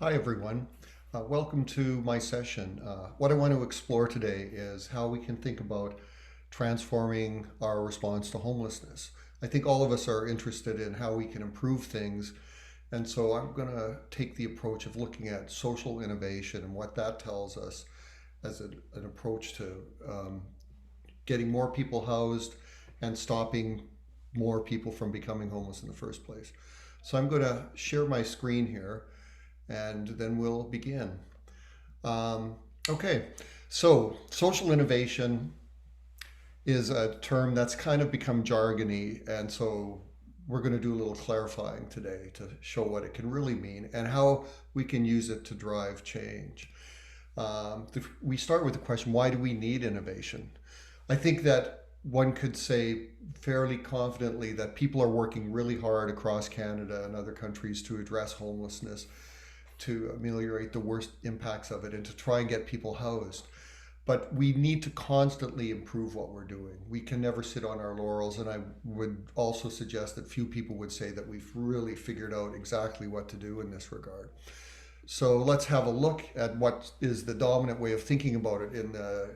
Hi, everyone. Welcome to my session. What I want to explore today is how we can think about transforming our response to homelessness. I think all of us are interested in how we can improve things, and so I'm going to take the approach of looking at social innovation and what that tells us as an approach to getting more people housed and stopping more people from becoming homeless in the first place. So I'm going to share my screen here and then we'll begin. Um, okay, so social innovation is a term that's kind of become jargony, and so we're going to do a little clarifying today to show what it can really mean and how we can use it to drive change. We start with the question, why do we need innovation? I think that one could say fairly confidently that people are working really hard across Canada and other countries to address homelessness, to ameliorate the worst impacts of it, and to try and get people housed. But we need to constantly improve what we're doing. We can never sit on our laurels, and I would also suggest that few people would say that we've really figured out exactly what to do in this regard. So let's have a look at what is the dominant way of thinking about it in the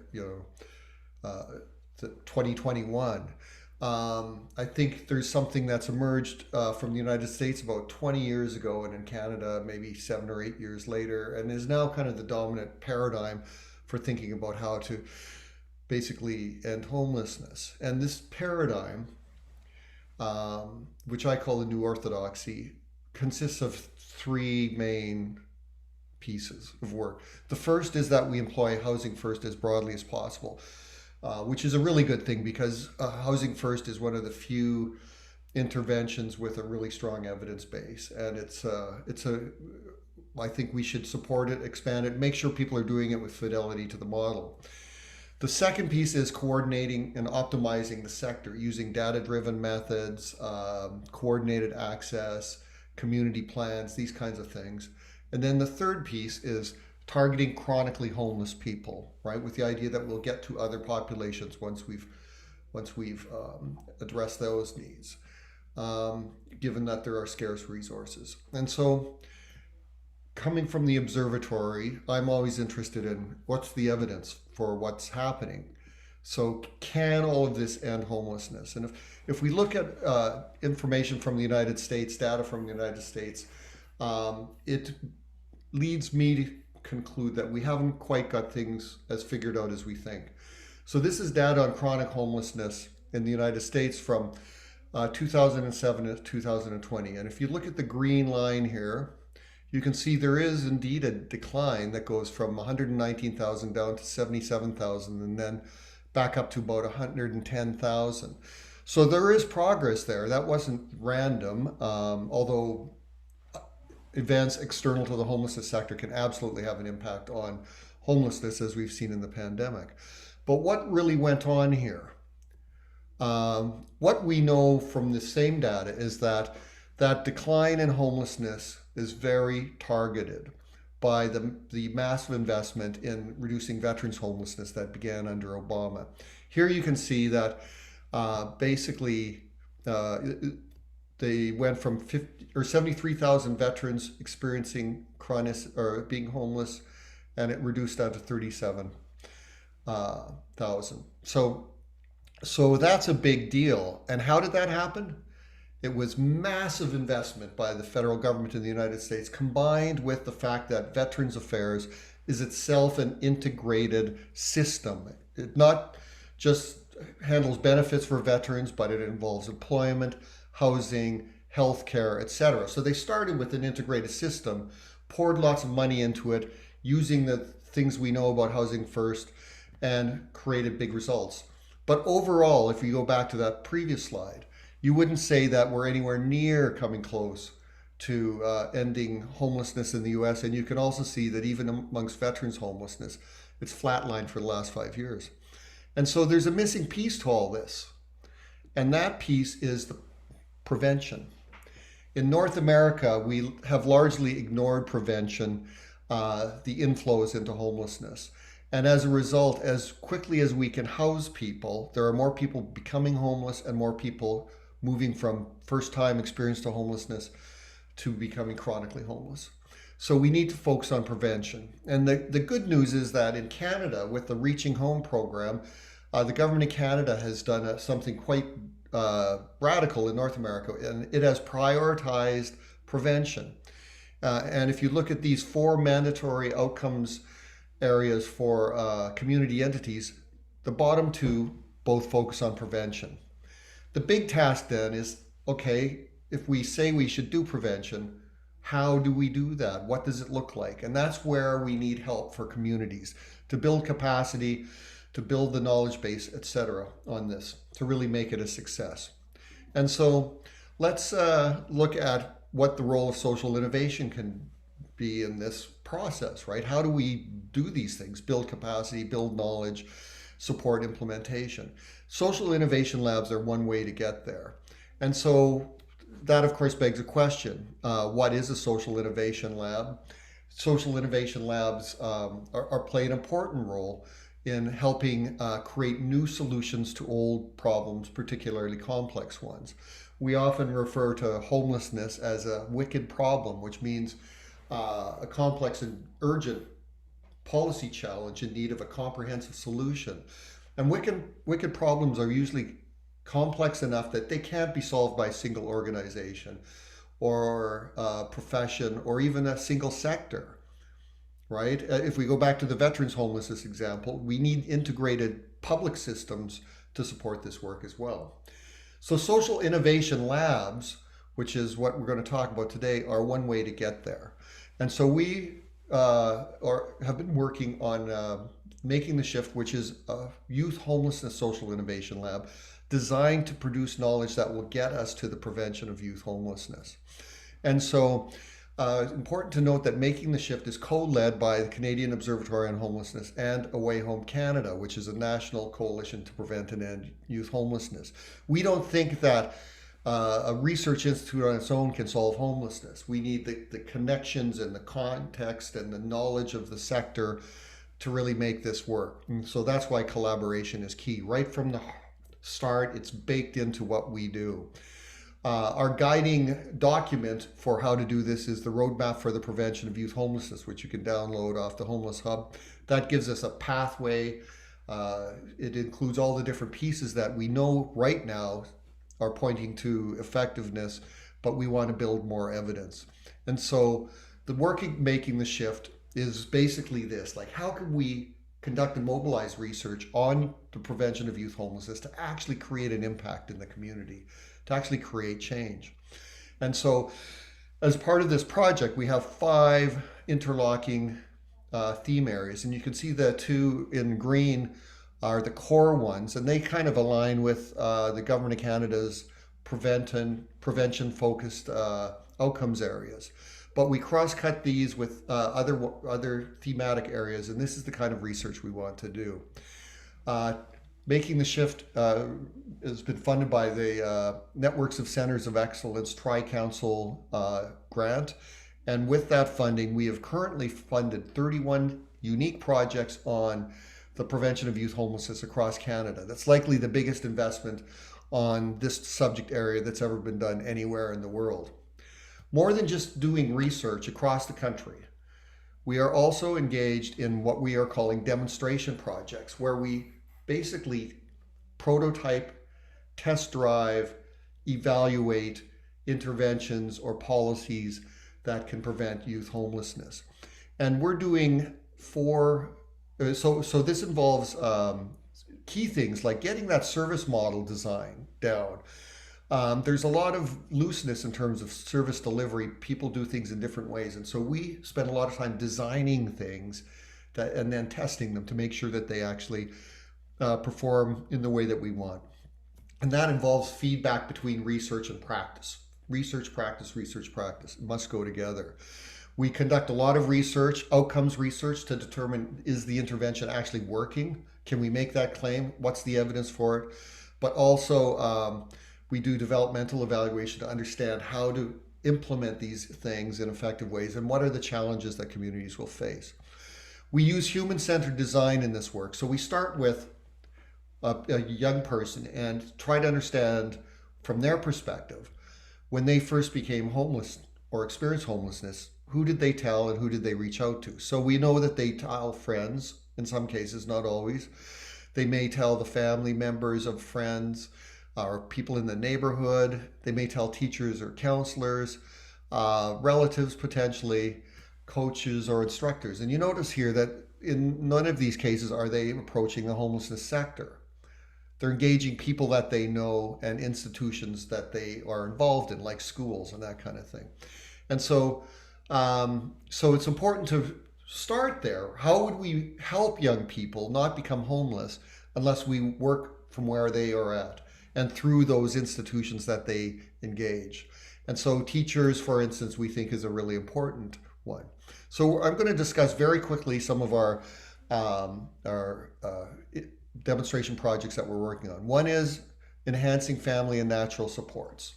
2021. I think there's something that's emerged from the United States about 20 years ago, and in Canada maybe 7 or 8 years later, and is now kind of the dominant paradigm for thinking about how to basically end homelessness. And this paradigm, which I call the New Orthodoxy, consists of three main pieces of work. The first is that we employ housing first as broadly as possible, which is a really good thing because housing first is one of the few interventions with a really strong evidence base, and I think we should support it, expand it, make sure people are doing it with fidelity to the model. The second piece is coordinating and optimizing the sector using data-driven methods, coordinated access, community plans, these kinds of things. And then the third piece is targeting chronically homeless people, right? With the idea that we'll get to other populations once we've addressed those needs, given that there are scarce resources. And so, coming from the observatory, I'm always interested in what's the evidence for what's happening. So, can all of this end homelessness? And if we look at information from the United States, data from the United States, it leads me to conclude that we haven't quite got things as figured out as we think. So this is data on chronic homelessness in the United States from 2007 to 2020. And if you look at the green line here, you can see there is indeed a decline that goes from 119,000 down to 77,000 and then back up to about 110,000. So there is progress there. That wasn't random, although events external to the homelessness sector can absolutely have an impact on homelessness, as we've seen in the pandemic. But what really went on here? What we know from the same data is that that decline in homelessness is very targeted by the massive investment in reducing veterans' homelessness that began under Obama. Here you can see that basically they went from 73,000 veterans experiencing chronic or being homeless, and it reduced down to 37,000. So that's a big deal. And how did that happen? It was massive investment by the federal government in the United States, combined with the fact that Veterans Affairs is itself an integrated system. It not just handles benefits for veterans, but it involves employment, housing, healthcare, etc. So they started with an integrated system, poured lots of money into it, using the things we know about housing first, and created big results. But overall, if you go back to that previous slide, you wouldn't say that we're anywhere near coming close to ending homelessness in the US. And you can also see that even amongst veterans homelessness, it's flatlined for the last 5 years. And so there's a missing piece to all this. And that piece is the prevention. In North America, we have largely ignored prevention, the inflows into homelessness. And as a result, as quickly as we can house people, there are more people becoming homeless and more people moving from first time experience to homelessness to becoming chronically homeless. So we need to focus on prevention. And the good news is that in Canada, with the Reaching Home program, the government of Canada has done something quite radical in North America, and it has prioritized prevention. And if you look at these 4 mandatory outcomes areas for community entities, the bottom 2 both focus on prevention. The big task then is, okay, if we say we should do prevention, how do we do that? What does it look like? And that's where we need help for communities to build capacity, to build the knowledge base, etc. on this, to really make it a success. And so let's look at what the role of social innovation can be in this process, right? How do we do these things? Build capacity, build knowledge, support implementation. Social innovation labs are one way to get there. And so that, of course, begs a question. What is a social innovation lab? Social innovation labs play an important role in helping create new solutions to old problems, particularly complex ones. We often refer to homelessness as a wicked problem, which means a complex and urgent policy challenge in need of a comprehensive solution. And wicked problems are usually complex enough that they can't be solved by a single organization or a profession or even a single sector, right? If we go back to the veterans homelessness example, we need integrated public systems to support this work as well. So social innovation labs, which is what we're going to talk about today, are one way to get there. And so we have been working on Making the Shift, which is a youth homelessness social innovation lab designed to produce knowledge that will get us to the prevention of youth homelessness. And so important to note that Making the Shift is co-led by the Canadian Observatory on Homelessness and Away Home Canada, which is a national coalition to prevent and end youth homelessness. We don't think that a research institute on its own can solve homelessness. We need the connections and the context and the knowledge of the sector to really make this work. And so that's why collaboration is key. Right from the start, it's baked into what we do. Our guiding document for how to do this is the Roadmap for the Prevention of Youth Homelessness, which you can download off the Homeless Hub. That gives us a pathway. It includes all the different pieces that we know right now are pointing to effectiveness, but we want to build more evidence. And so the work in Making the Shift is basically this, like how can we conduct and mobilize research on the prevention of youth homelessness to actually create an impact in the community, to actually create change. And so as part of this project, we have 5 interlocking theme areas, and you can see the 2 in green are the core ones, and they kind of align with the Government of Canada's prevention-focused outcomes areas. But we cross-cut these with other thematic areas, and this is the kind of research we want to do. Making the Shift has been funded by the Networks of Centers of Excellence Tri-Council grant, and with that funding, we have currently funded 31 unique projects on the prevention of youth homelessness across Canada. That's likely the biggest investment on this subject area that's ever been done anywhere in the world. More than just doing research across the country, we are also engaged in what we are calling demonstration projects, where we basically prototype, test drive, evaluate interventions or policies that can prevent youth homelessness. And we're doing 4, so this involves key things like getting that service model design down. There's a lot of looseness in terms of service delivery. People do things in different ways. And so we spend a lot of time designing things and then testing them to make sure that they actually perform in the way that we want. And that involves feedback between research and practice. Research, practice, research, practice. It must go together. We conduct a lot of research, outcomes research, to determine, is the intervention actually working? Can we make that claim? What's the evidence for it? But also, we do developmental evaluation to understand how to implement these things in effective ways and what are the challenges that communities will face. We use human-centered design in this work. So we start with a young person and try to understand from their perspective, when they first became homeless or experienced homelessness, who did they tell and who did they reach out to? So we know that they tell friends in some cases, not always. They may tell the family members of friends or people in the neighborhood. They may tell teachers or counselors, relatives potentially, coaches or instructors. And you notice here that in none of these cases are they approaching the homelessness sector. They're engaging people that they know and institutions that they are involved in, like schools and that kind of thing. And so it's important to start there. How would we help young people not become homeless unless we work from where they are at and through those institutions that they engage? And so teachers, for instance, we think is a really important one. So I'm going to discuss very quickly some of our demonstration projects that we're working on. One is enhancing family and natural supports.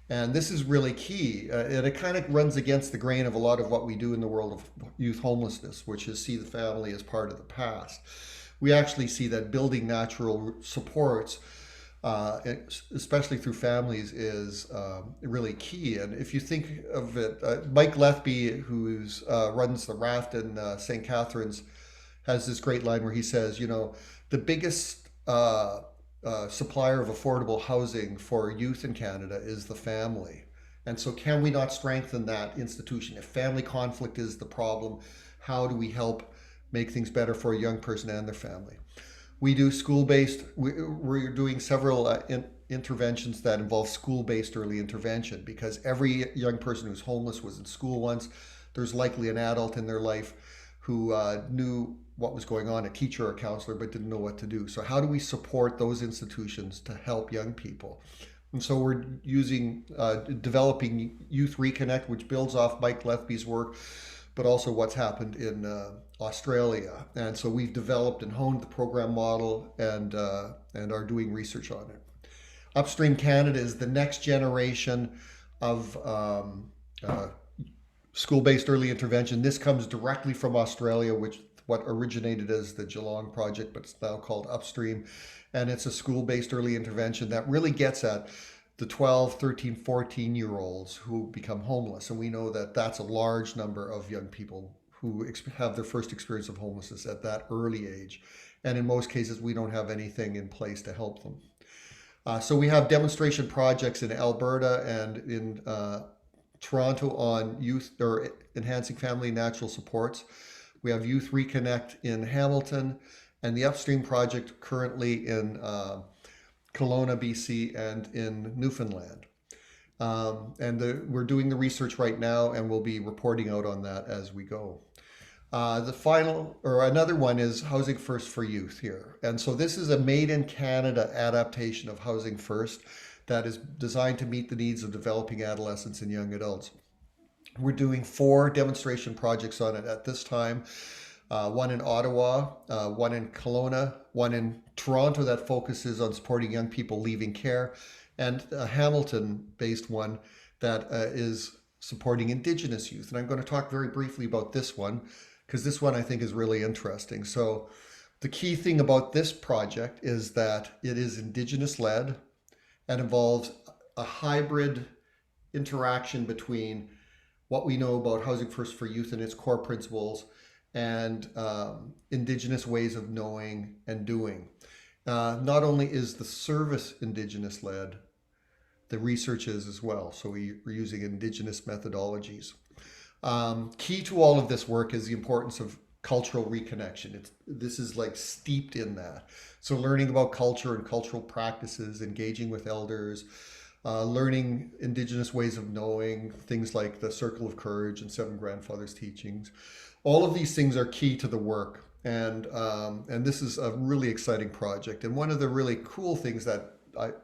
And this is really key. And it kind of runs against the grain of a lot of what we do in the world of youth homelessness, which is see the family as part of the past. We actually see that building natural supports, especially through families, is really key. And if you think of it, Mike Lethby, who runs the Raft in St. Catharines, has this great line where he says, you know, the biggest supplier of affordable housing for youth in Canada is the family. And so can we not strengthen that institution? If family conflict is the problem, how do we help make things better for a young person and their family? We do school-based, we're doing several interventions that involve school-based early intervention, because every young person who's homeless was in school once. There's likely an adult in their life who knew what was going on, a teacher or a counselor, but didn't know what to do. So how do we support those institutions to help young people? And so we're using, developing Youth Reconnect, which builds off Mike Lethby's work, but also what's happened in Australia. And so we've developed and honed the program model and are doing research on it. Upstream Canada is the next generation of school-based early intervention. This comes directly from Australia, which what originated as the Geelong project, but it's now called Upstream. And it's a school-based early intervention that really gets at the 12, 13, 14-year-olds who become homeless. And we know that that's a large number of young people who have their first experience of homelessness at that early age. And in most cases, we don't have anything in place to help them. So we have demonstration projects in Alberta and in Toronto on youth or enhancing family and natural supports. We have Youth Reconnect in Hamilton, and the Upstream project currently in Kelowna, BC, and in Newfoundland. We're doing the research right now, and we'll be reporting out on that as we go. Another one is Housing First for Youth here. And so this is a made in Canada adaptation of Housing First that is designed to meet the needs of developing adolescents and young adults. We're doing 4 demonstration projects on it at this time. One in Ottawa, one in Kelowna, one in Toronto that focuses on supporting young people leaving care, and a Hamilton-based one that is supporting Indigenous youth. And I'm going to talk very briefly about this one, because this one I think is really interesting. So the key thing about this project is that it is Indigenous-led and involves a hybrid interaction between what we know about Housing First for Youth and its core principles and Indigenous ways of knowing and doing. Not only is the service Indigenous-led, the research is as well. So we're using Indigenous methodologies. Key to all of this work is the importance of cultural reconnection. This is like steeped in that. So learning about culture and cultural practices, engaging with elders, learning Indigenous ways of knowing, things like the Circle of Courage and Seven Grandfathers teachings. All of these things are key to the work. And this is a really exciting project. And one of the really cool things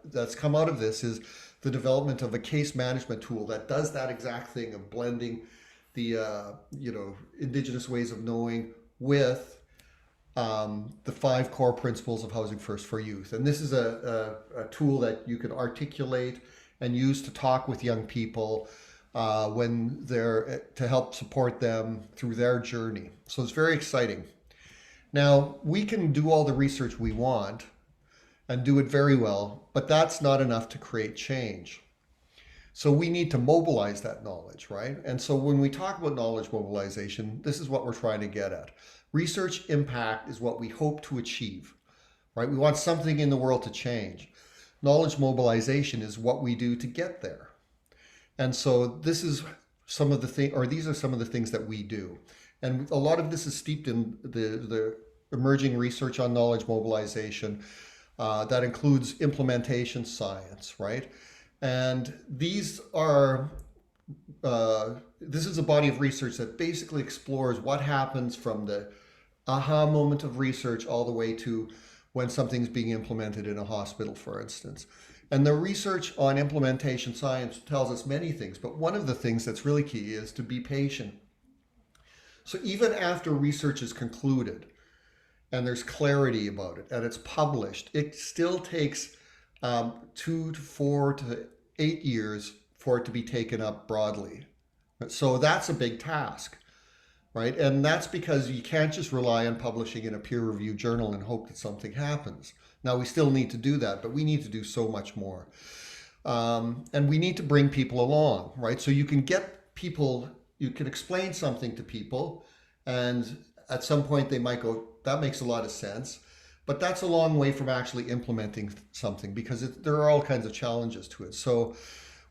that's come out of this is the development of a case management tool that does that exact thing of blending the Indigenous ways of knowing with the 5 core principles of Housing First for Youth. And this is a tool that you can articulate and use to talk with young people when they're to help support them through their journey. So it's very exciting. Now, we can do all the research we want and do it very well, but that's not enough to create change. So we need to mobilize that knowledge, right? And so when we talk about knowledge mobilization, this is what we're trying to get at. Research impact is what we hope to achieve, right? We want something in the world to change. Knowledge mobilization is what we do to get there. And so this is some of the thing, or these are some of the things that we do. And a lot of this is steeped in the emerging research on knowledge mobilization. That includes implementation science, right? And these are this is a body of research that basically explores what happens from the aha moment of research all the way to when something's being implemented in a hospital, for instance. And the research on implementation science tells us many things, but one of the things that's really key is to be patient. So even after research is concluded and there's clarity about it and it's published, it still takes 2 to 4 to 8 years for it to be taken up broadly. So that's a big task, right? And that's because you can't just rely on publishing in a peer-reviewed journal and hope that something happens. Now, we still need to do that, but we need to do so much more. And we need to bring people along, right? So you can get people, you can explain something to people, and at some point they might go, that makes a lot of sense. But that's a long way from actually implementing something because there are all kinds of challenges to it. So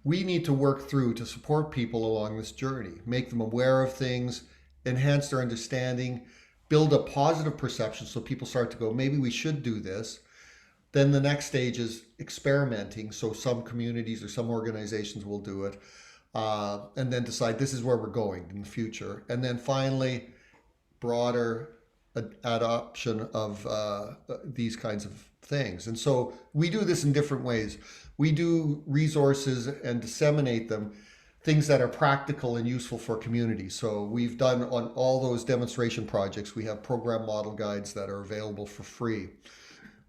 we need to work through to support people along this journey, make them aware of things, enhance their understanding, build a positive perception so people start to go, maybe we should do this. Then the next stage is experimenting. So some communities or some organizations will do it and then decide this is where we're going in the future. And then finally, broader adoption of these kinds of things. And so we do this in different ways. We do resources and disseminate them, things that are practical and useful for communities. So we've done on all those demonstration projects, we have program model guides that are available for free.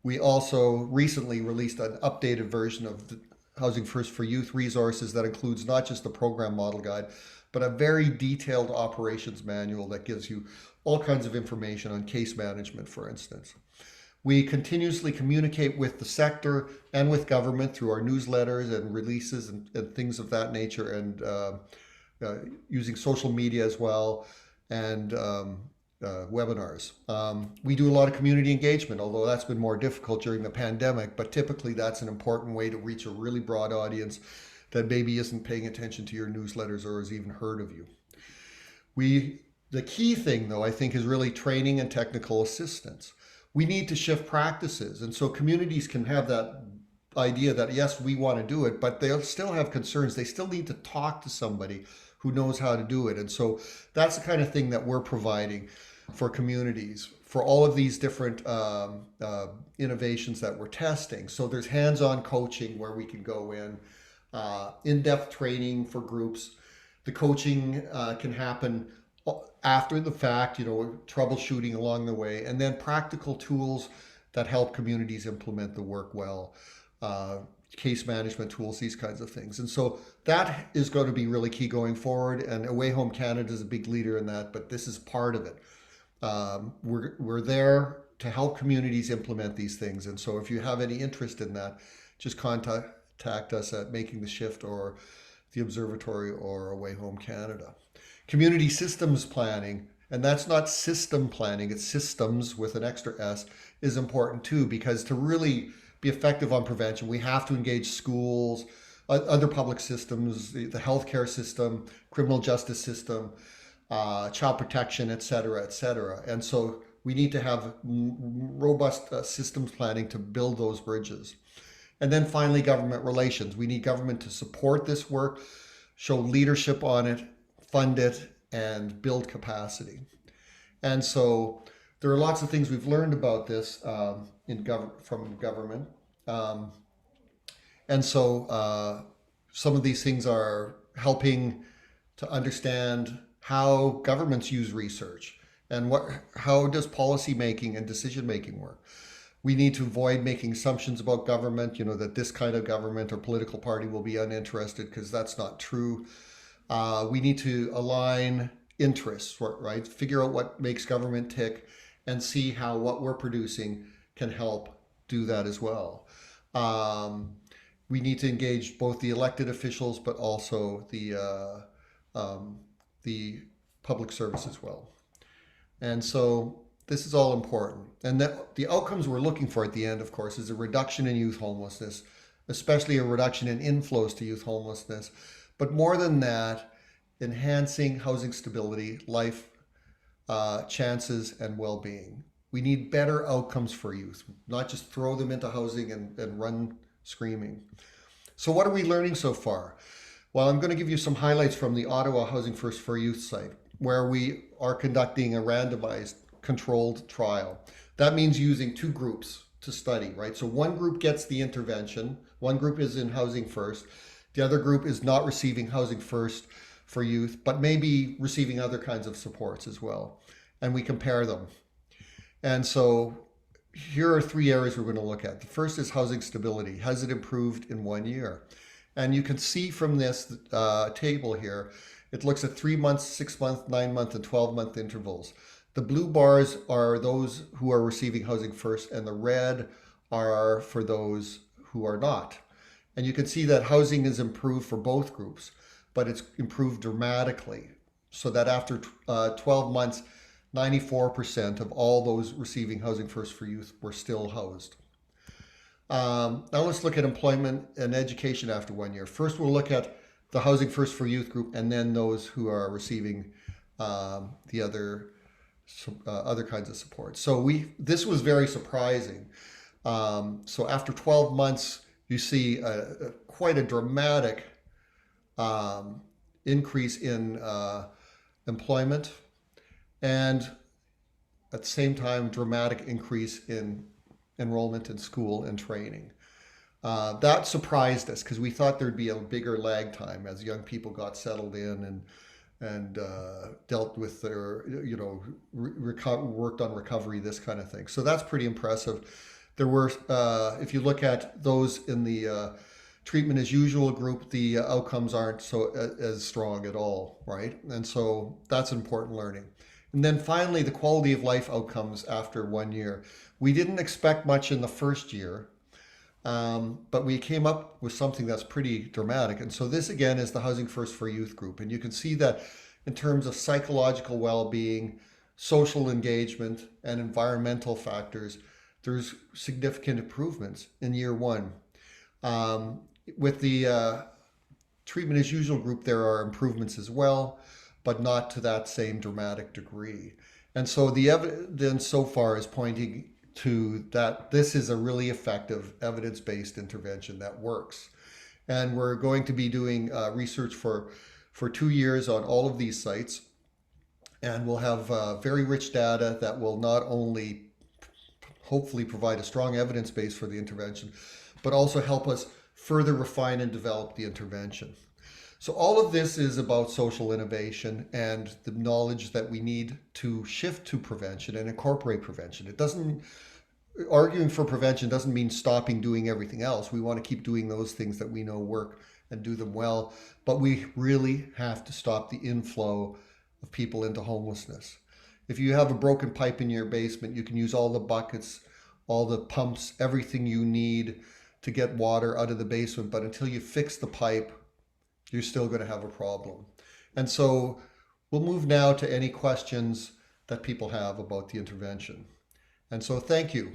We also recently released an updated version of the Housing First for Youth resources that includes not just the program model guide, but a very detailed operations manual that gives you all kinds of information on case management, for instance. We continuously communicate with the sector and with government through our newsletters and releases and things of that nature, and using social media as well, and webinars. We do a lot of community engagement, although that's been more difficult during the pandemic, but typically that's an important way to reach a really broad audience that maybe isn't paying attention to your newsletters or has even heard of you. The key thing, though, I think, is really training and technical assistance. We need to shift practices. And so communities can have that idea that, yes, we want to do it, but they'll still have concerns. They still need to talk to somebody who knows how to do it. And so that's the kind of thing that we're providing for communities for all of these different innovations that we're testing. So there's hands-on coaching where we can go in-depth training for groups. The coaching can happen after the fact, troubleshooting along the way, and then practical tools that help communities implement the work well, case management tools, these kinds of things. And so that is going to be really key going forward. And Away Home Canada is a big leader in that, but this is part of it. We're there to help communities implement these things. And so if you have any interest in that, just contact us at Making the Shift or the Observatory or Away Home Canada. Community systems planning, and that's not system planning, it's systems with an extra S, is important too, because to really be effective on prevention, we have to engage schools, other public systems, the healthcare system, criminal justice system, child protection, et cetera, et cetera. And so we need to have robust systems planning to build those bridges. And then finally, government relations. We need government to support this work, show leadership on it, fund it, and build capacity. And so there are lots of things we've learned about this from government. And so some of these things are helping to understand how governments use research and how does policy making and decision making work. We need to avoid making assumptions about government, that this kind of government or political party will be uninterested, because that's not true. We need to align interests, right? Figure out what makes government tick and see how what we're producing can help do that as well. we need to engage both the elected officials, but also the public service as well. And so this is all important. And that the outcomes we're looking for at the end, of course, is a reduction in youth homelessness, especially a reduction in inflows to youth homelessness. But more than that, enhancing housing stability, life chances, and well-being. We need better outcomes for youth, not just throw them into housing and run screaming. So what are we learning so far? Well, I'm going to give you some highlights from the Ottawa Housing First for Youth site, where we are conducting a randomized controlled trial. That means using two groups to study, right? So one group gets the intervention, one group is in Housing First, the other group is not receiving Housing First for Youth, but maybe receiving other kinds of supports as well. And we compare them. And so here are three areas we're going to look at. The first is housing stability. Has it improved in 1 year? And you can see from this table here, it looks at 3 months, 6 month, 9 month, and 12-month intervals. The blue bars are those who are receiving Housing First, and the red are for those who are not. And you can see that housing is improved for both groups, but it's improved dramatically, so that after 12 months, 94% of all those receiving Housing First for Youth were still housed. Now let's look at employment and education after 1 year. First, we'll look at the Housing First for Youth group, and then those who are receiving the other kinds of support. So this was very surprising. So after 12 months, you see quite a dramatic increase in employment, and at the same time, dramatic increase in enrollment in school and training. That surprised us because we thought there'd be a bigger lag time as young people got settled in and dealt with their, worked on recovery, this kind of thing. So that's pretty impressive. There were, if you look at those in the treatment as usual group, the outcomes aren't so as strong at all, right? And so that's important learning. And then finally, the quality of life outcomes after 1 year. We didn't expect much in the first year, but we came up with something that's pretty dramatic. And so this again is the Housing First for Youth group. And you can see that in terms of psychological well-being, social engagement, and environmental factors, there's significant improvements in year one. With the treatment as usual group, there are improvements as well, but not to that same dramatic degree. And so the evidence so far is pointing to that this is a really effective evidence-based intervention that works. And we're going to be doing research for 2 years on all of these sites. And we'll have very rich data that will not only hopefully provide a strong evidence base for the intervention, but also help us further refine and develop the intervention. So all of this is about social innovation and the knowledge that we need to shift to prevention and incorporate prevention. Arguing for prevention doesn't mean stopping doing everything else. We want to keep doing those things that we know work and do them well, but we really have to stop the inflow of people into homelessness. If you have a broken pipe in your basement, you can use all the buckets, all the pumps, everything you need to get water out of the basement, but until you fix the pipe, you're still going to have a problem. And so we'll move now to any questions that people have about the intervention. And so thank you.